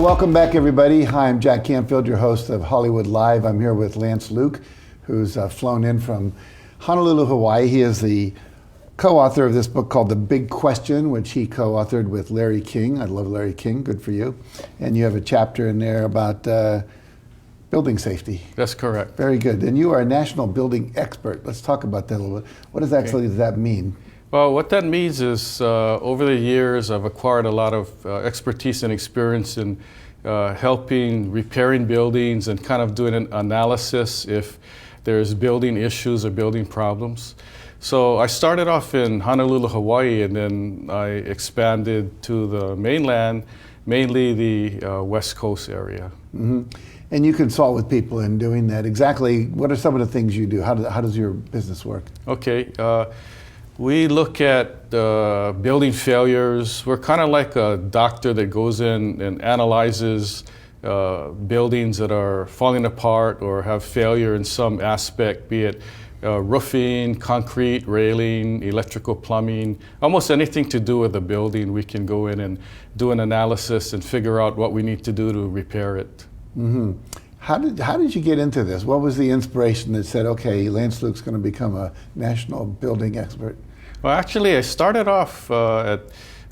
Well, welcome back, everybody. Hi, I'm Jack Canfield, your host of Hollywood Live. I'm here with Lance Luke, who's flown in from Honolulu, Hawaii. He is the co-author of this book called The Big Question, which he co-authored with Larry King. I love Larry King. Good for you. And you have a chapter in there about building safety. That's correct. Very good. And you are a national building expert. Let's talk about that a little bit. What does that mean? Well, what that means is over the years, I've acquired a lot of expertise and experience in helping repairing buildings and kind of doing an analysis if there's building issues or building problems. So I started off in Honolulu, Hawaii, and then I expanded to the mainland, mainly the West Coast area. Mm-hmm. And you consult with people in doing that. Exactly, what are some of the things you do? How does your business work? Okay. We look at building failures. We're kind of like a doctor that goes in and analyzes buildings that are falling apart or have failure in some aspect, be it roofing, concrete, railing, electrical, plumbing, almost anything to do with the building. We can go in and do an analysis and figure out what we need to do to repair it. Mm-hmm. How did you get into this? What was the inspiration that said, okay, Lance Luke's going to become a national building expert? Well, actually, I started off at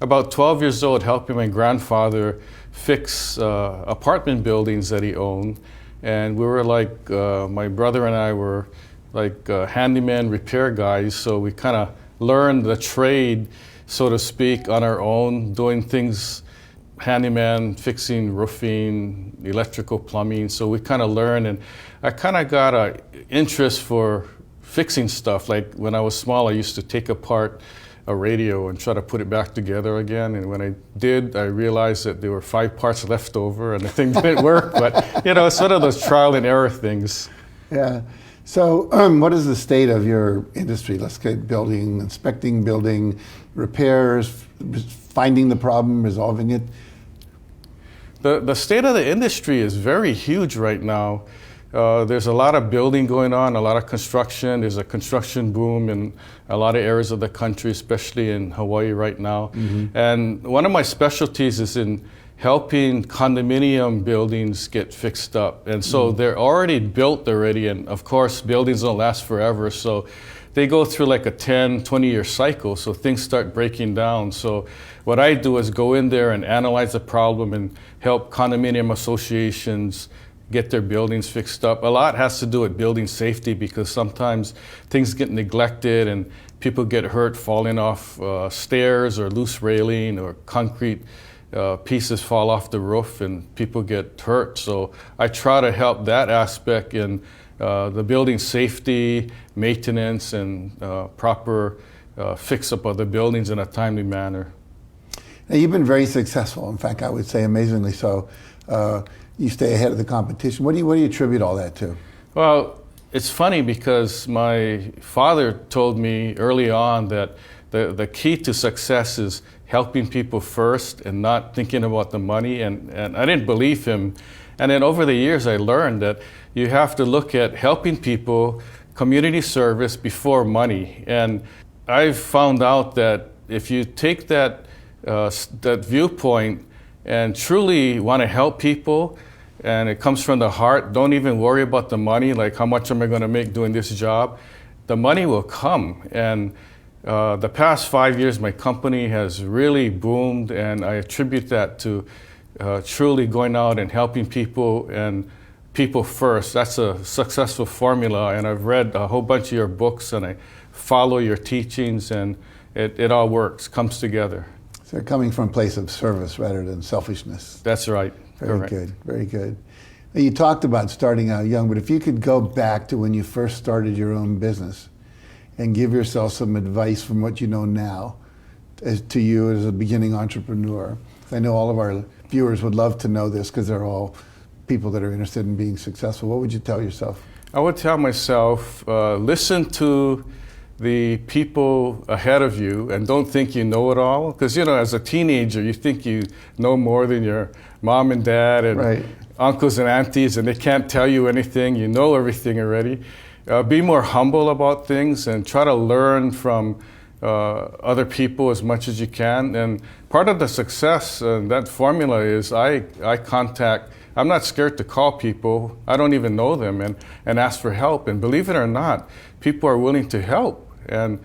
about 12 years old helping my grandfather fix apartment buildings that he owned. And we were like, my brother and I were like handyman repair guys, so we kind of learned the trade, so to speak, on our own, doing things handyman, fixing roofing, electrical, plumbing. So we kind of learned, and I kind of got an interest for fixing stuff. Like when I was small, I used to take apart a radio and try to put it back together again. And when I did, I realized that there were 5 parts left over and the thing didn't work. But, you know, it's one of those trial and error things. Yeah. So what is the state of your industry? Let's get building, inspecting building, repairs, finding the problem, resolving it. The state of the industry is very huge right now. There's a lot of building going on, a lot of construction. There's a construction boom in a lot of areas of the country, especially in Hawaii right now. Mm-hmm. And one of my specialties is in helping condominium buildings get fixed up. And so they're already built already, and of course buildings don't last forever, so they go through like a 10, 20-year cycle, so things start breaking down. So what I do is go in there and analyze the problem and help condominium associations get their buildings fixed up. A lot has to do with building safety because sometimes things get neglected and people get hurt falling off stairs or loose railing or concrete pieces fall off the roof and people get hurt. So I try to help that aspect in the building safety, maintenance, and proper fix-up of the buildings in a timely manner. Now, you've been very successful. In fact, I would say amazingly so. You stay ahead of the competition. What do you attribute all that to? Well, it's funny because my father told me early on that the key to success is helping people first and not thinking about the money, and I didn't believe him. And then over the years I learned that you have to look at helping people, community service before money. And I've found out that if you take that viewpoint and truly want to help people, and it comes from the heart, don't even worry about the money, like how much am I going to make doing this job? The money will come. And the past 5 years, my company has really boomed, and I attribute that to truly going out and helping people and people first. That's a successful formula, and I've read a whole bunch of your books, and I follow your teachings, and it all works, comes together. So you're coming from a place of service rather than selfishness. That's right. Very Correct. good, very good. Now, you talked about starting out young, but if you could go back to when you first started your own business and give yourself some advice from what you know now to you as a beginning entrepreneur. I know all of our viewers would love to know this because they're all people that are interested in being successful. What would you tell yourself? I would tell myself, listen to the people ahead of you and don't think you know it all. Because, you know, as a teenager, you think you know more than your mom and dad and right. uncles and aunties, and they can't tell you anything. You know everything already. Be more humble about things and try to learn from other people as much as you can. And part of the success, that formula is I contact, I'm not scared to call people, I don't even know them, and ask for help. And believe it or not, people are willing to help. And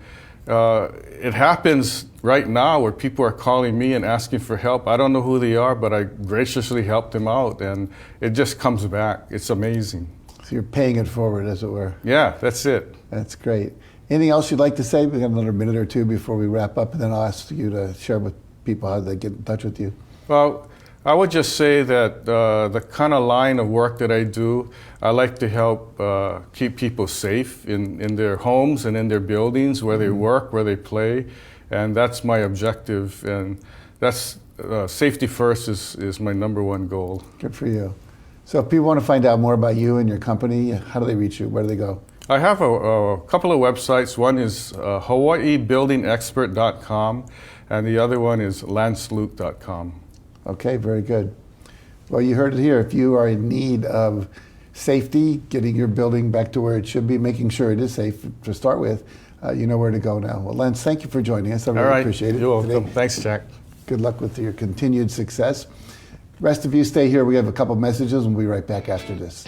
it happens right now where people are calling me and asking for help. I don't know who they are, but I graciously help them out, and it just comes back. It's amazing. So you're paying it forward, as it were. Yeah, that's it. That's great. Anything else you'd like to say? We've got another minute or two before we wrap up, and then I'll ask you to share with people how they get in touch with you. Well, I would just say that the kind of line of work that I do, I like to help keep people safe in their homes and in their buildings, where they work, where they play, and that's my objective. And that's safety first is my number one goal. Good for you. So if people want to find out more about you and your company, how do they reach you? Where do they go? I have a couple of websites. One is HawaiiBuildingExpert.com, and the other one is LanceLuke.com. Okay, very good. Well, you heard it here. If you are in need of safety, getting your building back to where it should be, making sure it is safe to start with, you know where to go now. Well, Lance, thank you for joining us. I really appreciate it. You're welcome. Today. Thanks, Jack. Good luck with your continued success. Rest of you stay here. We have a couple messages, and we'll be right back after this.